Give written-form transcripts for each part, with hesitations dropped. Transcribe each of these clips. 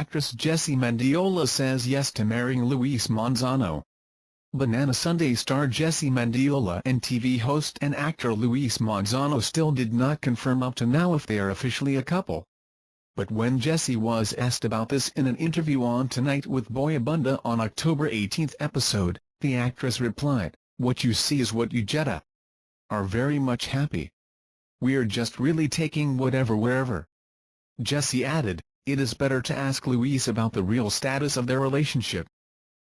actress Jessy Mendiola says yes to marrying Luis Manzano. Banana Sunday star Jessy Mendiola and TV host and actor Luis Manzano still did not confirm up to now if they are officially a couple. But when Jessy was asked about this in an interview on Tonight with Boy Abunda on October 18 episode, the actress replied, "What you see is what you get. Are very much happy. We're just really taking whatever wherever." Jessy added, "It is better to ask Luis about the real status of their relationship."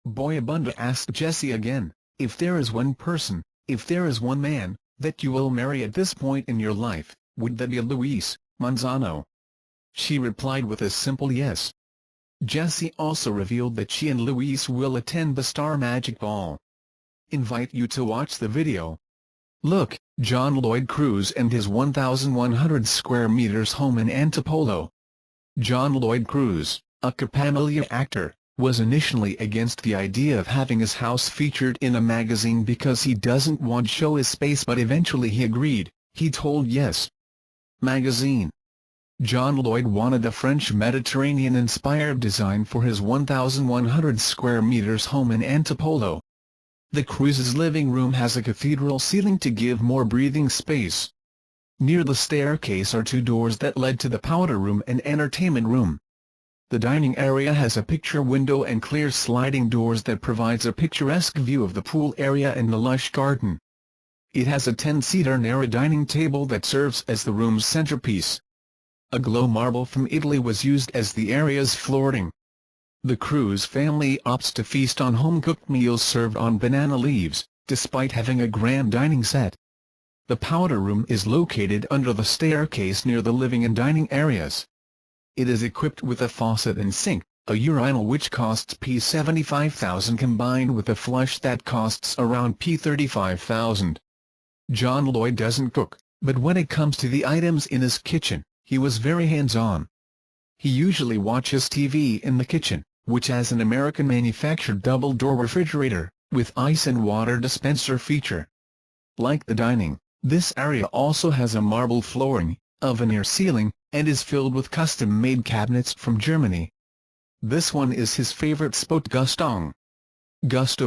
Boy Abunda asked Jessy again, "If there is one person, if there is one man, that you will marry at this point in your life, would that be Luis Manzano?" She replied with a simple yes. Jessy also revealed that she and Luis will attend the Star Magic Ball. Invite you to watch the video. Look, John Lloyd Cruz and his 1,100 square meters home in Antipolo. John Lloyd Cruz, a Kapamilya actor, was initially against the idea of having his house featured in a magazine because he doesn't want to show his space, but eventually he agreed, he told Yes Magazine. John Lloyd wanted a French Mediterranean-inspired design for his 1,100 square meters home in Antipolo. The Cruz's living room has a cathedral ceiling to give more breathing space. Near the staircase are two doors that led to the powder room and entertainment room. The dining area has a picture window and clear sliding doors that provides a picturesque view of the pool area and the lush garden. It has a 10-seater narrow dining table that serves as the room's centerpiece. A glow marble from Italy was used as the area's flooring. The Cruz family opts to feast on home-cooked meals served on banana leaves, despite having a grand dining set. The powder room is located under the staircase near the living and dining areas. It is equipped with a faucet and sink, a urinal which costs $75,000 combined with a flush that costs around $35,000. John Lloyd doesn't cook, but when it comes to the items in his kitchen, he was very hands-on. He usually watches TV in the kitchen, which has an American-manufactured double-door refrigerator, with ice and water dispenser feature. Like the dining, this area also has a marble flooring, a veneer ceiling, and is filled with custom-made cabinets from Germany. This one is his favorite spot. Gusto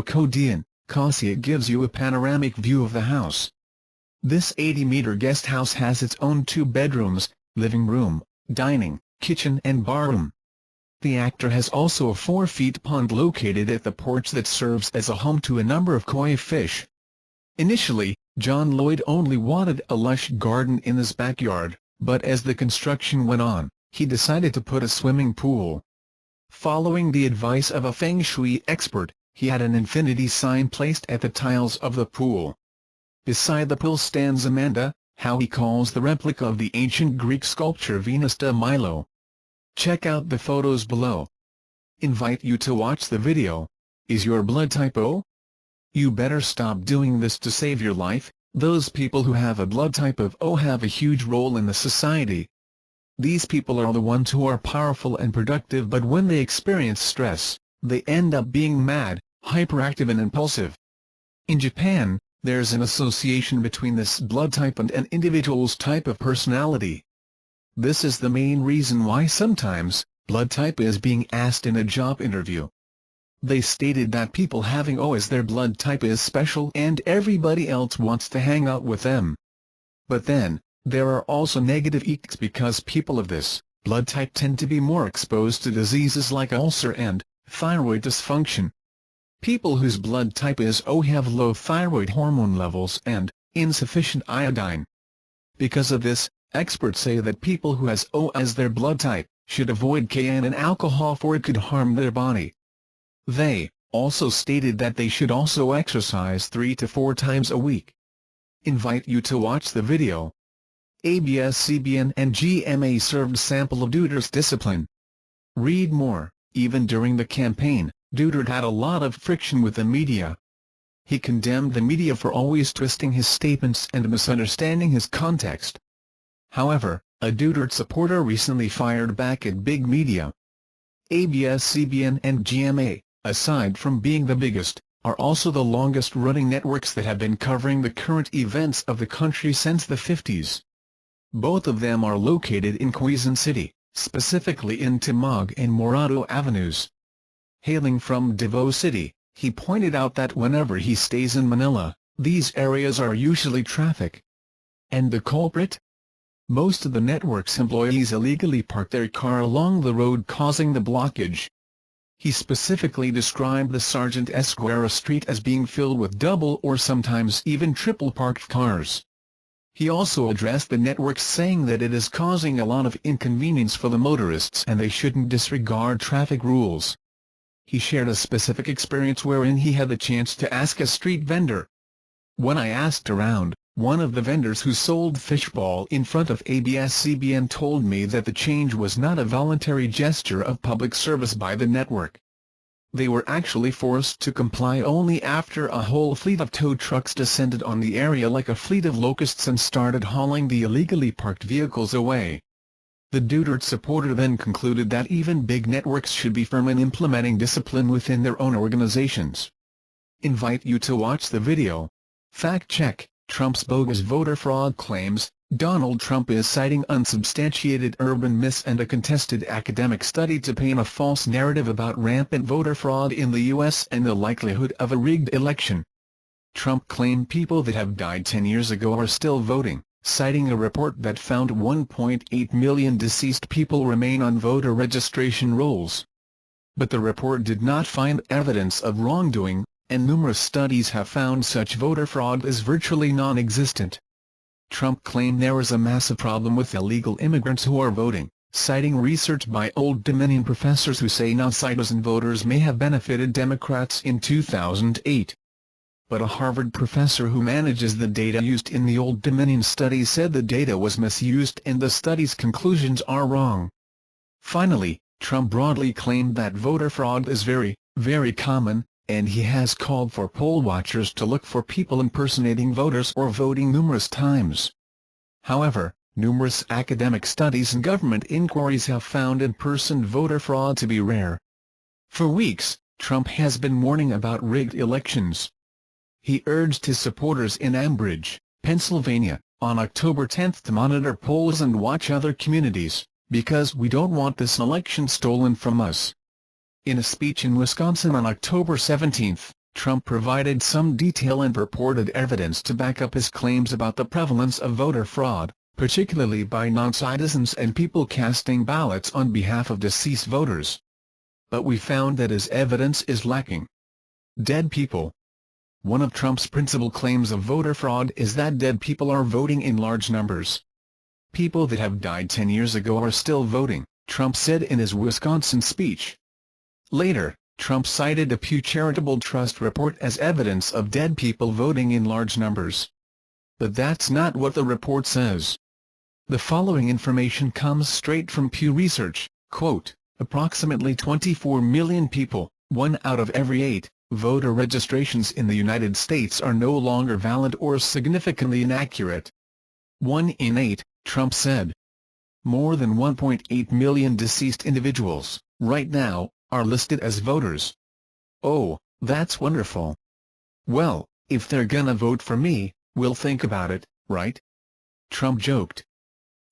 Codian, cause it gives you a panoramic view of the house. This 80-meter guest house has its own 2 bedrooms, living room, dining, kitchen and barroom. The actor has also a 4-foot pond located at the porch that serves as a home to a number of koi fish. Initially, John Lloyd only wanted a lush garden in his backyard, but as the construction went on, he decided to put a swimming pool. Following the advice of a feng shui expert, he had an infinity sign placed at the tiles of the pool. Beside the pool stands Amanda, how he calls the replica of the ancient Greek sculpture Venus de Milo. Check out the photos below. Invite you to watch the video. Is your blood type O? You better stop doing this to save your life. Those people who have a blood type of O have a huge role in the society. These people are the ones who are powerful and productive, but when they experience stress, they end up being mad, hyperactive and impulsive. In Japan, there's an association between this blood type and an individual's type of personality. This is the main reason why sometimes, blood type is being asked in a job interview. They stated that people having O as their blood type is special and everybody else wants to hang out with them. But then, there are also negative effects because people of this blood type tend to be more exposed to diseases like ulcer and thyroid dysfunction. People whose blood type is O have low thyroid hormone levels and insufficient iodine. Because of this, experts say that people who has O as their blood type should avoid caffeine and alcohol, for it could harm their body. They also stated that they should also exercise 3 to 4 times a week. Invite you to watch the video. ABS-CBN and GMA served sample of Duterte's discipline. Read more. Even during the campaign, Duterte had a lot of friction with the media. He condemned the media for always twisting his statements and misunderstanding his context. However, a Duterte supporter recently fired back at big media. ABS-CBN and GMA, aside from being the biggest, are also the longest-running networks that have been covering the current events of the country since the 50s. Both of them are located in Quezon City. specifically in Timog and Morado Avenues. Hailing from Davao City, he pointed out that whenever he stays in Manila, these areas are usually traffic. And the culprit? Most of the network's employees illegally park their car along the road, causing the blockage. He specifically described the Sergeant Esguerra Street as being filled with double or sometimes even triple parked cars. He also addressed the network, saying that it is causing a lot of inconvenience for the motorists and they shouldn't disregard traffic rules. He shared a specific experience wherein he had the chance to ask a street vendor. When I asked around, one of the vendors who sold fishball in front of ABS-CBN told me that the change was not a voluntary gesture of public service by the network. They were actually forced to comply only after a whole fleet of tow trucks descended on the area like a fleet of locusts and started hauling the illegally parked vehicles away. The Duterte supporter then concluded that even big networks should be firm in implementing discipline within their own organizations. Invite you to watch the video. Fact check: Trump's bogus voter fraud claims. Donald Trump is citing unsubstantiated urban myths and a contested academic study to paint a false narrative about rampant voter fraud in the U.S. and the likelihood of a rigged election. Trump claimed people that have died 10 years ago are still voting, citing a report that found 1.8 million deceased people remain on voter registration rolls. But the report did not find evidence of wrongdoing, and numerous studies have found such voter fraud is virtually non-existent. Trump claimed there is a massive problem with illegal immigrants who are voting, citing research by Old Dominion professors who say non-citizen voters may have benefited Democrats in 2008. But a Harvard professor who manages the data used in the Old Dominion study said the data was misused and the study's conclusions are wrong. Finally, Trump broadly claimed that voter fraud is very, very common, and he has called for poll watchers to look for people impersonating voters or voting numerous times. However, numerous academic studies and government inquiries have found in-person voter fraud to be rare. For weeks, Trump has been warning about rigged elections. He urged his supporters in Ambridge, Pennsylvania, on October 10 to monitor polls and watch other communities, because we don't want this election stolen from us. In a speech in Wisconsin on October 17, Trump provided some detail and purported evidence to back up his claims about the prevalence of voter fraud, particularly by non-citizens and people casting ballots on behalf of deceased voters. But we found that his evidence is lacking. Dead people. One of Trump's principal claims of voter fraud is that dead people are voting in large numbers. People that have died 10 years ago are still voting, Trump said in his Wisconsin speech. Later, Trump cited a Pew Charitable Trust report as evidence of dead people voting in large numbers. But that's not what the report says. The following information comes straight from Pew Research, quote, approximately 24 million people, 1 out of every 8, voter registrations in the United States are no longer valid or significantly inaccurate. 1 in 8, Trump said. More than 1.8 million deceased individuals, right now, are listed as voters. Oh, that's wonderful. Well, if they're gonna vote for me, we'll think about it, right? Trump joked.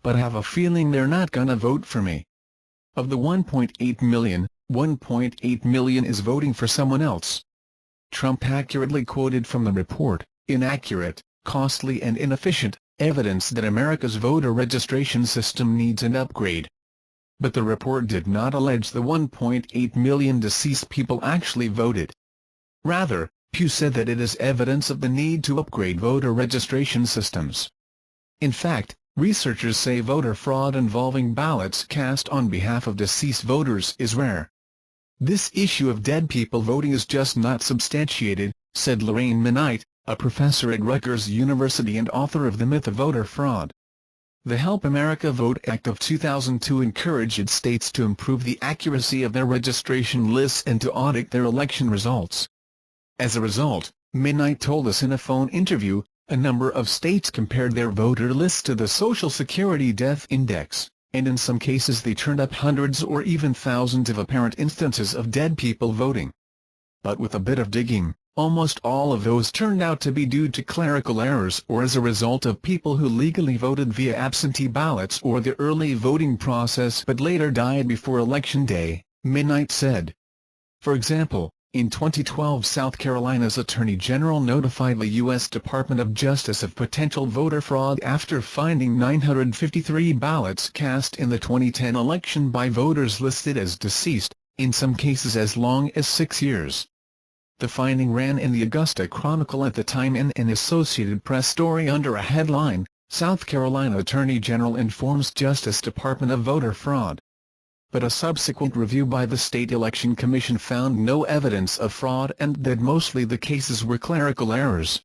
But I have a feeling they're not gonna vote for me. Of the 1.8 million, 1.8 million is voting for someone else. Trump accurately quoted from the report, inaccurate, costly and inefficient, evidence that America's voter registration system needs an upgrade. But the report did not allege the 1.8 million deceased people actually voted. Rather, Pew said that it is evidence of the need to upgrade voter registration systems. In fact, researchers say voter fraud involving ballots cast on behalf of deceased voters is rare. This issue of dead people voting is just not substantiated, said Lorraine Mennite, a professor at Rutgers University and author of The Myth of Voter Fraud. The Help America Vote Act of 2002 encouraged states to improve the accuracy of their registration lists and to audit their election results. As a result, Mennite told us in a phone interview, a number of states compared their voter lists to the Social Security Death Index, and in some cases they turned up hundreds or even thousands of apparent instances of dead people voting. But with a bit of digging, Almost all of those turned out to be due to clerical errors or as a result of people who legally voted via absentee ballots or the early voting process but later died before Election Day, Midnight said. For example, in 2012 South Carolina's Attorney General notified the U.S. Department of Justice of potential voter fraud after finding 953 ballots cast in the 2010 election by voters listed as deceased, in some cases as long as 6 years. The finding ran in the Augusta Chronicle at the time in an Associated Press story under a headline, "South Carolina Attorney General Informs Justice Department of Voter Fraud." But a subsequent review by the State Election Commission found no evidence of fraud and that mostly the cases were clerical errors.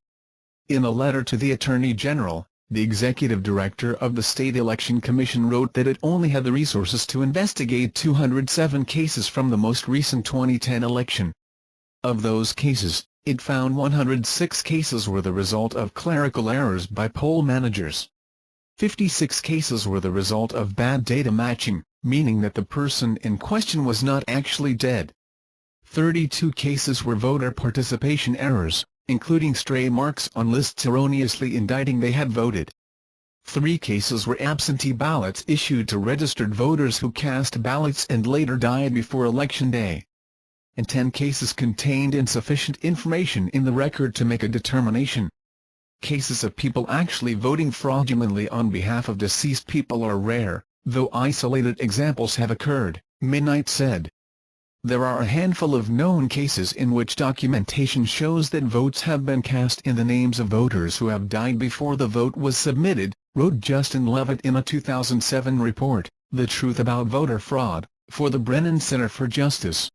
In a letter to the Attorney General, the executive director of the State Election Commission wrote that it only had the resources to investigate 207 cases from the most recent 2010 election. Of those cases, it found 106 cases were the result of clerical errors by poll managers. 56 cases were the result of bad data matching, meaning that the person in question was not actually dead. 32 cases were voter participation errors, including stray marks on lists erroneously indicting they had voted. 3 cases were absentee ballots issued to registered voters who cast ballots and later died before Election Day. And 10 cases contained insufficient information in the record to make a determination. Cases of people actually voting fraudulently on behalf of deceased people are rare, though isolated examples have occurred, Midnight said. There are a handful of known cases in which documentation shows that votes have been cast in the names of voters who have died before the vote was submitted, wrote Justin Levitt in a 2007 report, The Truth About Voter Fraud, for the Brennan Center for Justice.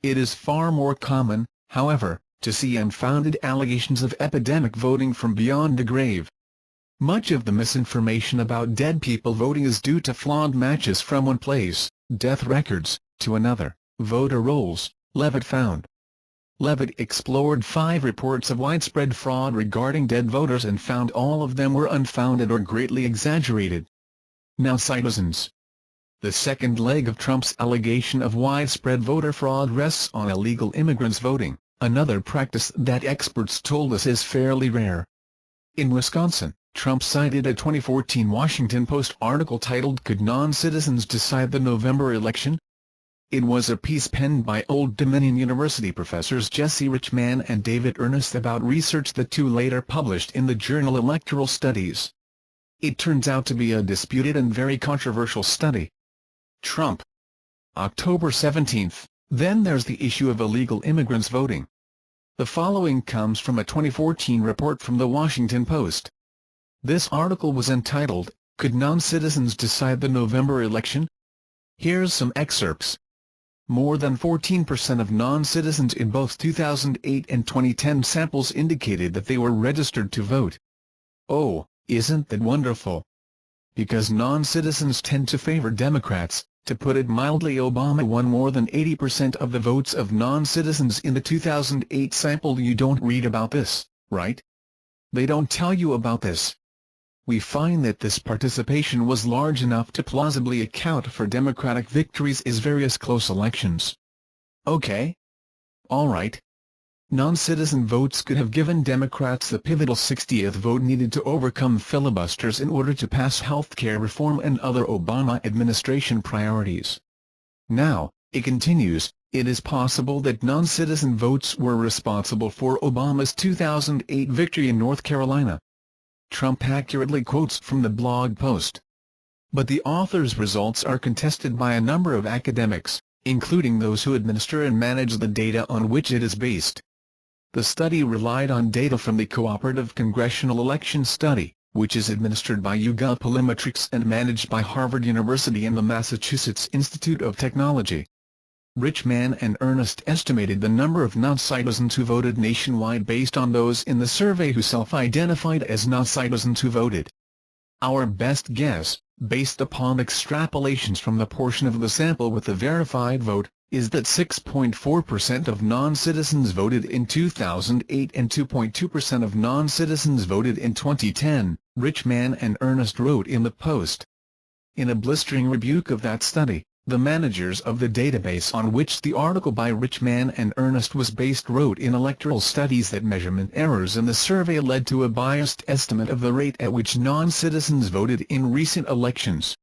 It is far more common, however, to see unfounded allegations of epidemic voting from beyond the grave. Much of the misinformation about dead people voting is due to flawed matches from one place, death records, to another, voter rolls, Levitt found. Levitt explored 5 reports of widespread fraud regarding dead voters and found all of them were unfounded or greatly exaggerated. Now citizens. The second leg of Trump's allegation of widespread voter fraud rests on illegal immigrants voting, another practice that experts told us is fairly rare. In Wisconsin, Trump cited a 2014 Washington Post article titled "Could Non-Citizens Decide the November Election?" It was a piece penned by Old Dominion University professors Jesse Richman and David Ernest about research the two later published in the journal Electoral Studies. It turns out to be a disputed and very controversial study. Trump. October 17. Then there's the issue of illegal immigrants voting. The following comes from a 2014 report from The Washington Post. This article was entitled, "Could Non-Citizens Decide the November Election?" Here's some excerpts. More than 14% of non-citizens in both 2008 and 2010 samples indicated that they were registered to vote. Oh, isn't that wonderful? Because non-citizens tend to favor Democrats, to put it mildly. Obama won more than 80% of the votes of non-citizens in the 2008 sample. You don't read about this, right? They don't tell you about this. We find that this participation was large enough to plausibly account for Democratic victories in various close elections. Okay? All right. Non-citizen votes could have given Democrats the pivotal 60th vote needed to overcome filibusters in order to pass health care reform and other Obama administration priorities. Now, it continues, it is possible that non-citizen votes were responsible for Obama's 2008 victory in North Carolina. Trump accurately quotes from the blog post. But the author's results are contested by a number of academics, including those who administer and manage the data on which it is based. The study relied on data from the Cooperative Congressional Election Study, which is administered by YouGov Polymetrics and managed by Harvard University and the Massachusetts Institute of Technology. Richman and Ernest estimated the number of non-citizens who voted nationwide based on those in the survey who self-identified as non-citizens who voted. Our best guess, based upon extrapolations from the portion of the sample with the verified vote, is that 6.4% of non-citizens voted in 2008 and 2.2% of non-citizens voted in 2010, Richman and Ernest wrote in the Post. In a blistering rebuke of that study, The managers of the database on which the article by Richman and Ernest was based wrote in electoral studies that measurement errors in the survey led to a biased estimate of the rate at which non-citizens voted in recent elections.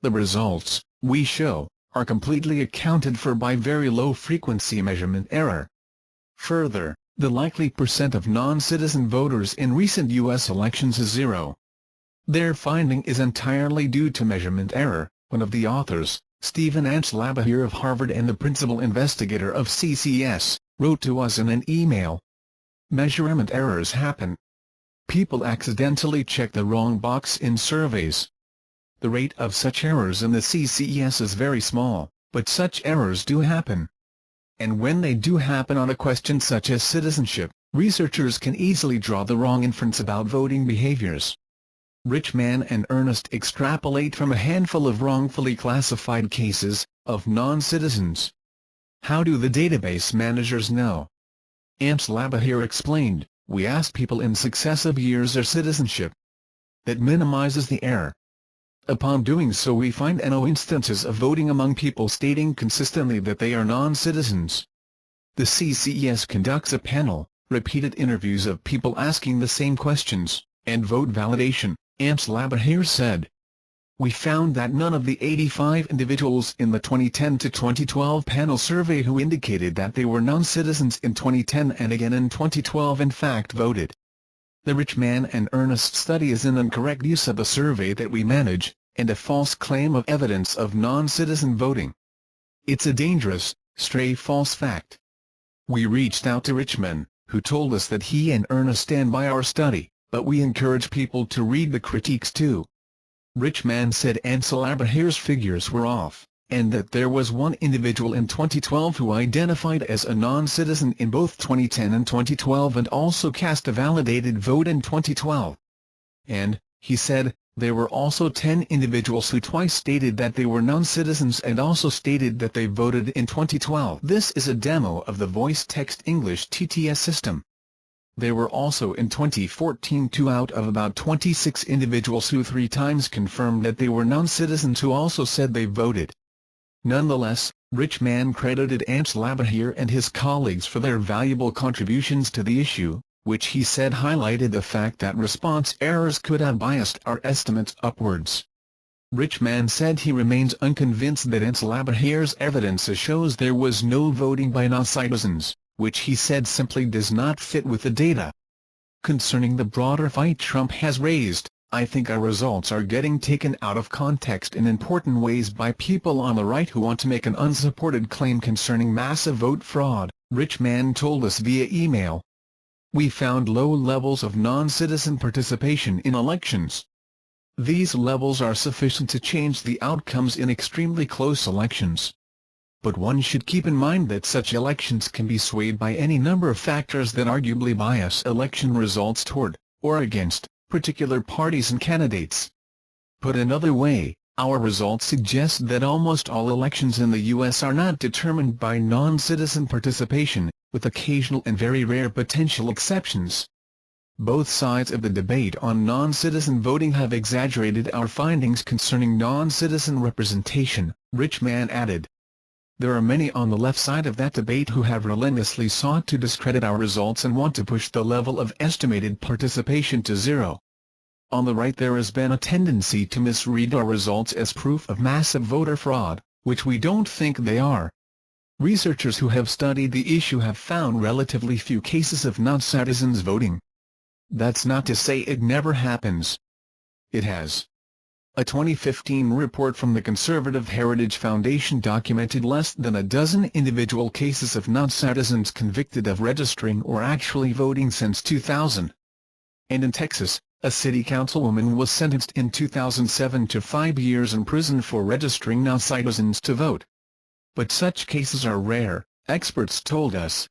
The results, we show, are completely accounted for by very low-frequency measurement error. Further, the likely percent of non-citizen voters in recent U.S. elections is 0. Their finding is entirely due to measurement error. One of the authors, Stephen Anslabahir of Harvard and the principal investigator of CCS, wrote to us in an email. Measurement errors happen. People accidentally check the wrong box in surveys. The rate of such errors in the CCS is very small, but such errors do happen. And when they do happen on a question such as citizenship, researchers can easily draw the wrong inference about voting behaviors. Richman and Ernest extrapolate from a handful of wrongfully classified cases, of non-citizens. How do the database managers know? Anslabahir explained, we asked people in successive years their citizenship. That minimizes the error. Upon doing so we find no instances of voting among people stating consistently that they are non-citizens. The CCES conducts a panel, repeated interviews of people asking the same questions, and vote validation, Anslabahir said. We found that none of the 85 individuals in the 2010 to 2012 panel survey who indicated that they were non-citizens in 2010 and again in 2012 in fact voted. The Richman and Ernest study is an incorrect use of the survey that we manage, and a false claim of evidence of non-citizen voting. It's a dangerous, stray false fact. We reached out to Richman, who told us that he and Ernest stand by our study, but we encourage people to read the critiques too. Richman said Anslabahir's figures were off, and that there was one individual in 2012 who identified as a non-citizen in both 2010 and 2012 and also cast a validated vote in 2012. And, he said, there were also 10 individuals who twice stated that they were non-citizens and also stated that they voted in 2012. This is a demo of the voice-text English TTS system. There were also in 2014 2 out of about 26 individuals who 3 times confirmed that they were non-citizens who also said they voted. Nonetheless, Richman credited Anslabahir and his colleagues for their valuable contributions to the issue, which he said highlighted the fact that response errors could have biased our estimates upwards. Richman said he remains unconvinced that Anslabahir's evidence shows there was no voting by non-citizens, which he said simply does not fit with the data. Concerning the broader fight Trump has raised, I think our results are getting taken out of context in important ways by people on the right who want to make an unsupported claim concerning massive vote fraud, Richman told us via email. We found low levels of non-citizen participation in elections. These levels are sufficient to change the outcomes in extremely close elections. But one should keep in mind that such elections can be swayed by any number of factors that arguably bias election results toward, or against, particular parties and candidates. Put another way, our results suggest that almost all elections in the U.S. are not determined by non-citizen participation, with occasional and very rare potential exceptions. Both sides of the debate on non-citizen voting have exaggerated our findings concerning non-citizen representation, Richman added. There are many on the left side of that debate who have relentlessly sought to discredit our results and want to push the level of estimated participation to 0. On the right there has been a tendency to misread our results as proof of massive voter fraud, which we don't think they are. Researchers who have studied the issue have found relatively few cases of non-citizens voting. That's not to say it never happens. It has. A 2015 report from the Conservative Heritage Foundation documented less than a dozen individual cases of non-citizens convicted of registering or actually voting since 2000. And in Texas, a city councilwoman was sentenced in 2007 to 5 years in prison for registering non-citizens to vote. But such cases are rare, experts told us.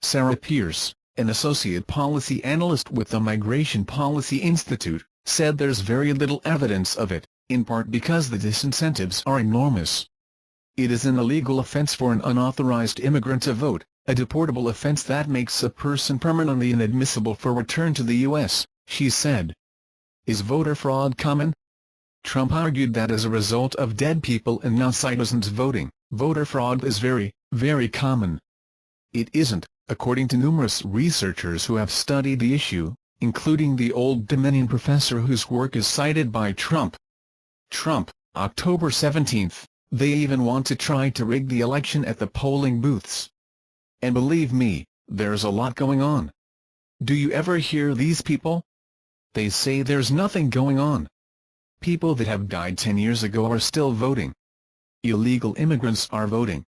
Sarah Pierce, an associate policy analyst with the Migration Policy Institute, said there's very little evidence of it, in part because the disincentives are enormous. It is an illegal offense for an unauthorized immigrant to vote, a deportable offense that makes a person permanently inadmissible for return to the U.S., she said. Is voter fraud common? Trump argued that as a result of dead people and non-citizens voting, voter fraud is very, very common. It isn't, according to numerous researchers who have studied the issue, including the Old Dominion professor whose work is cited by Trump. October 17. They even want to try to rig the election at the polling booths. And believe me, there's a lot going on. Do you ever hear these people? They say there's nothing going on. People that have died 10 years ago are still voting. Illegal immigrants are voting.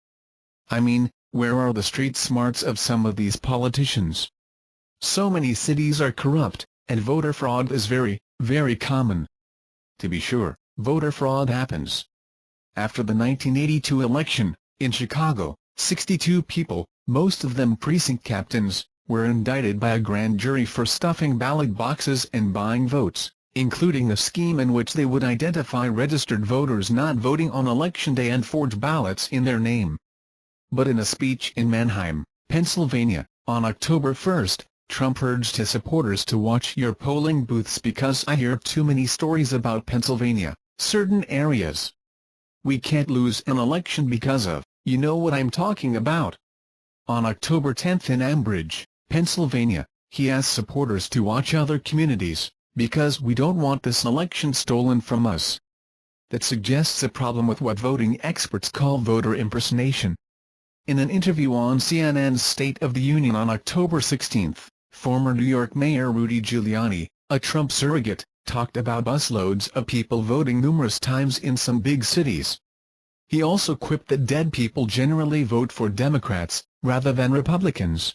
I mean, where are the street smarts of some of these politicians? So many cities are corrupt, and voter fraud is very, very common. To be sure, voter fraud happens. After the 1982 election, in Chicago, 62 people, most of them precinct captains, were indicted by a grand jury for stuffing ballot boxes and buying votes, including a scheme in which they would identify registered voters not voting on election day and forge ballots in their name. But in a speech in Mannheim, Pennsylvania, on October 1, Trump urged his supporters to watch your polling booths because I hear too many stories about Pennsylvania, certain areas. We can't lose an election because of, you know what I'm talking about. On October 10 in Ambridge, Pennsylvania, he asked supporters to watch other communities, because we don't want this election stolen from us. That suggests a problem with what voting experts call voter impersonation. In an interview on CNN's State of the Union on October 16, former New York Mayor Rudy Giuliani, a Trump surrogate, talked about busloads of people voting numerous times in some big cities. He also quipped that dead people generally vote for Democrats, rather than Republicans.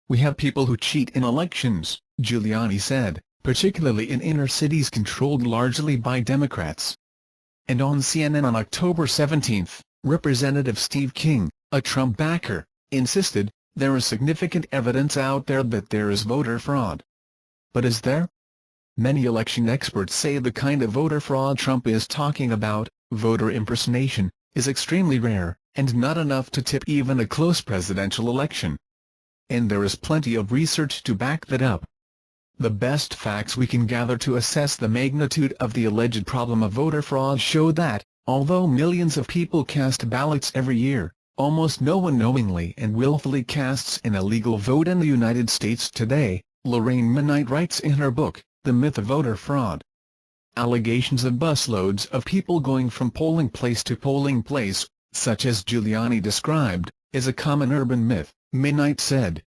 We have people who cheat in elections, Giuliani said, particularly in inner cities controlled largely by Democrats. And on CNN on October 17, Representative Steve King, a Trump backer, insisted, there is significant evidence out there that there is voter fraud. But is there? Many election experts say the kind of voter fraud Trump is talking about, voter impersonation, is extremely rare, and not enough to tip even a close presidential election. And there is plenty of research to back that up. The best facts we can gather to assess the magnitude of the alleged problem of voter fraud show that, although millions of people cast ballots every year, almost no one knowingly and willfully casts an illegal vote in the United States today, Lorraine Mennite writes in her book, The Myth of Voter Fraud. Allegations of busloads of people going from polling place to polling place, such as Giuliani described, is a common urban myth, Mennite said.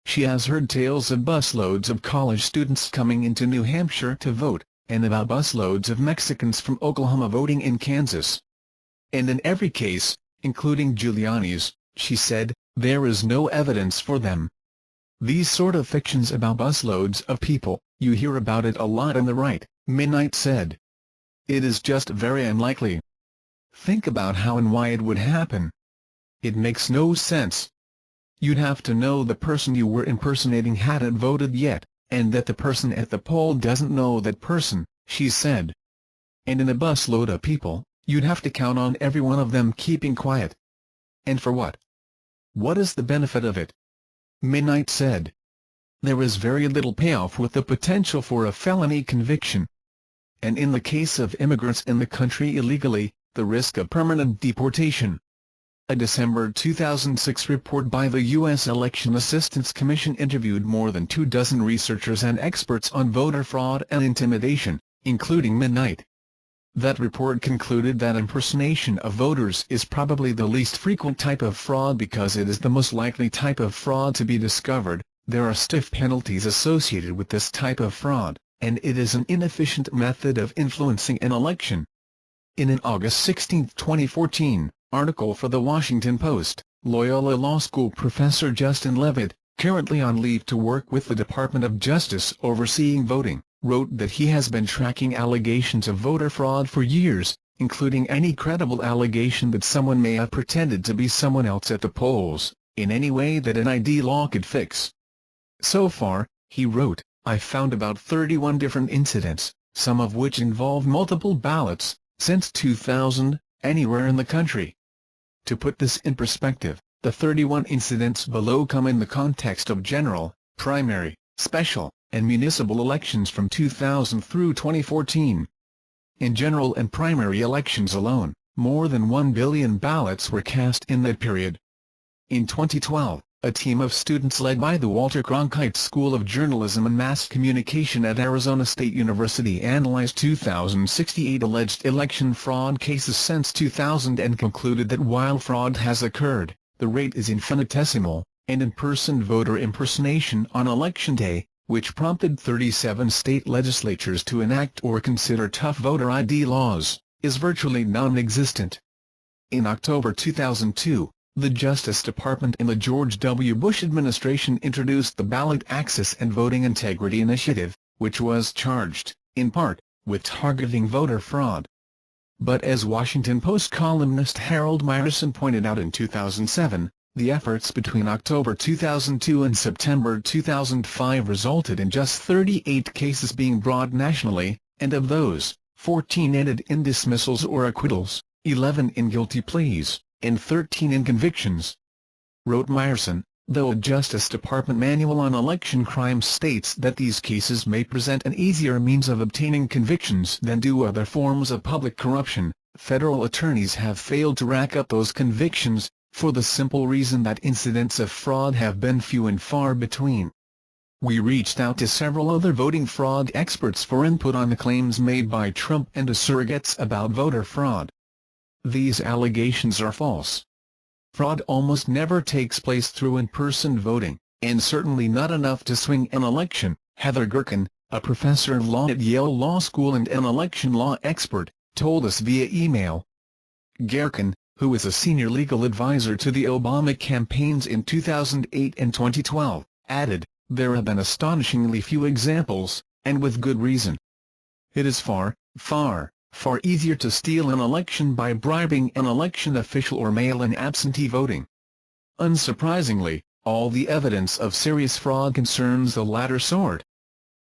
She has heard tales of busloads of college students coming into New Hampshire to vote, and about busloads of Mexicans from Oklahoma voting in Kansas. And in every case, including Giuliani's, she said, there is no evidence for them. These sort of fictions about busloads of people, you hear about it a lot on the right, Mennite said. It is just very unlikely. Think about how and why it would happen. It makes no sense. You'd have to know the person you were impersonating hadn't voted yet, and that the person at the poll doesn't know that person, she said. And in a busload of people, you'd have to count on every one of them keeping quiet. And for what? What is the benefit of it? Mennite said. There is very little payoff with the potential for a felony conviction. And in the case of immigrants in the country illegally, the risk of permanent deportation. A December 2006 report by the U.S. Election Assistance Commission interviewed more than 24 researchers and experts on voter fraud and intimidation, including Mennite. That report concluded that impersonation of voters is probably the least frequent type of fraud because it is the most likely type of fraud to be discovered. There are stiff penalties associated with this type of fraud, and it is an inefficient method of influencing an election. In an August 16, 2014, article for The Washington Post, Loyola Law School professor Justin Levitt, currently on leave to work with the Department of Justice overseeing voting, wrote that he has been tracking allegations of voter fraud for years, including any credible allegation that someone may have pretended to be someone else at the polls, in any way that an ID law could fix. So far, he wrote, I found about 31 different incidents, some of which involve multiple ballots, since 2000, anywhere in the country. To put this in perspective, the 31 incidents below come in the context of general, primary, special, and municipal elections from 2000 through 2014. In general and primary elections alone, more than 1 billion ballots were cast in that period. In 2012, a team of students led by the Walter Cronkite School of Journalism and Mass Communication at Arizona State University analyzed 2,068 alleged election fraud cases since 2000 and concluded that while fraud has occurred, the rate is infinitesimal, and in-person voter impersonation on Election Day, which prompted 37 state legislatures to enact or consider tough voter ID laws, is virtually non-existent. In October 2002, the Justice Department in the George W. Bush administration introduced the Ballot Access and Voting Integrity Initiative, which was charged, in part, with targeting voter fraud. But as Washington Post columnist Harold Meyerson pointed out in 2007, the efforts between October 2002 and September 2005 resulted in just 38 cases being brought nationally, and of those, 14 ended in dismissals or acquittals, 11 in guilty pleas, and 13 in convictions. Wrote Meyerson, though a Justice Department manual on election crimes states that these cases may present an easier means of obtaining convictions than do other forms of public corruption, federal attorneys have failed to rack up those convictions, for the simple reason that incidents of fraud have been few and far between. We reached out to several other voting fraud experts for input on the claims made by Trump and his surrogates about voter fraud. These allegations are false. Fraud almost never takes place through in-person voting, and certainly not enough to swing an election. Heather Gerken, a professor of law at Yale Law School and an election law expert, told us via email. Gerken, who is a senior legal advisor to the Obama campaigns in 2008 and 2012, added, "There have been astonishingly few examples, and with good reason. It is far easier to steal an election by bribing an election official or mail-in absentee voting." Unsurprisingly, all the evidence of serious fraud concerns the latter sort.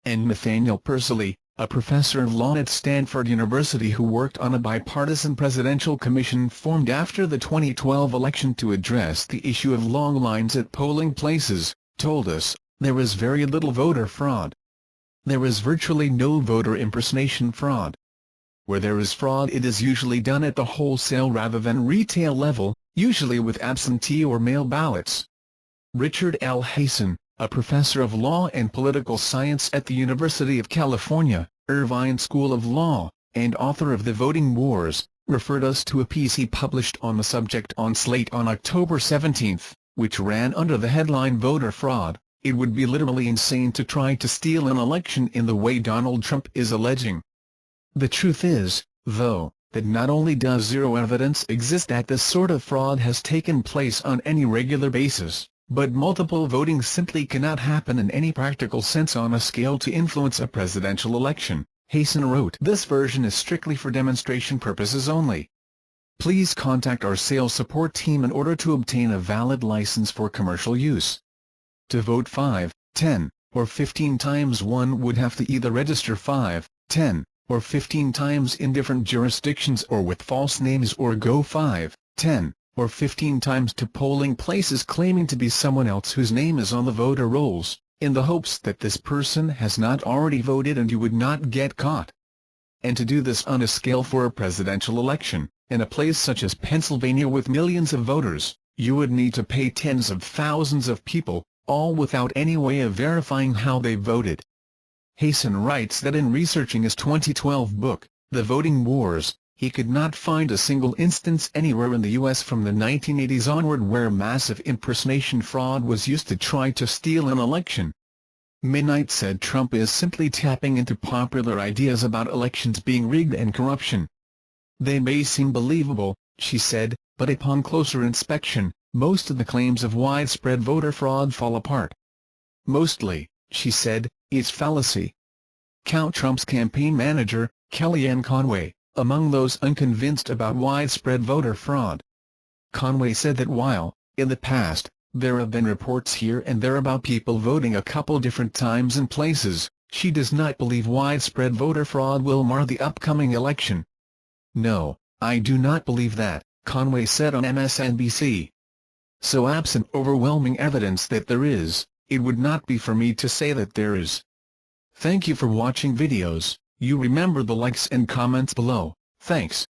And Nathaniel Persily, a professor of law at Stanford University who worked on a bipartisan presidential commission formed after the 2012 election to address the issue of long lines at polling places, told us, "There is very little voter fraud. There is virtually no voter impersonation fraud. Where there is fraud, it is usually done at the wholesale rather than retail level, usually with absentee or mail ballots." Richard L. Hasen, a professor of law and political science at the University of California, Irvine School of Law, and author of The Voting Wars, referred us to a piece he published on the subject on Slate on October 17, which ran under the headline "Voter Fraud: It would be literally insane to try to steal an election in the way Donald Trump is alleging." The truth is, though, that not only does zero evidence exist that this sort of fraud has taken place on any regular basis, but multiple voting simply cannot happen in any practical sense on a scale to influence a presidential election. Hasen wrote, "This version is strictly for demonstration purposes only. Please contact our sales support team in order to obtain a valid license for commercial use. To vote 5, 10, or 15 times one would have to either register 5, 10, or 15 times in different jurisdictions or with false names, or go 5, 10, or 15 times to polling places claiming to be someone else whose name is on the voter rolls, in the hopes that this person has not already voted and you would not get caught. And to do this on a scale for a presidential election, in a place such as Pennsylvania with millions of voters, you would need to pay tens of thousands of people, all without any way of verifying how they voted." Hasen writes that in researching his 2012 book, The Voting Wars, he could not find a single instance anywhere in the U.S. from the 1980s onward where massive impersonation fraud was used to try to steal an election. Midnight said Trump is simply tapping into popular ideas about elections being rigged and corruption. "They may seem believable," she said, "but upon closer inspection, most of the claims of widespread voter fraud fall apart. Mostly," she said, "it's fallacy." Count Trump's campaign manager, Kellyanne Conway, among those unconvinced about widespread voter fraud. Conway said that while, in the past, there have been reports here and there about people voting a couple different times and places, she does not believe widespread voter fraud will mar the upcoming election. "No, I do not believe that," Conway said on MSNBC. "So absent overwhelming evidence that there is, it would not be for me to say that there is." Thank you for watching videos. You remember the likes and comments below, thanks.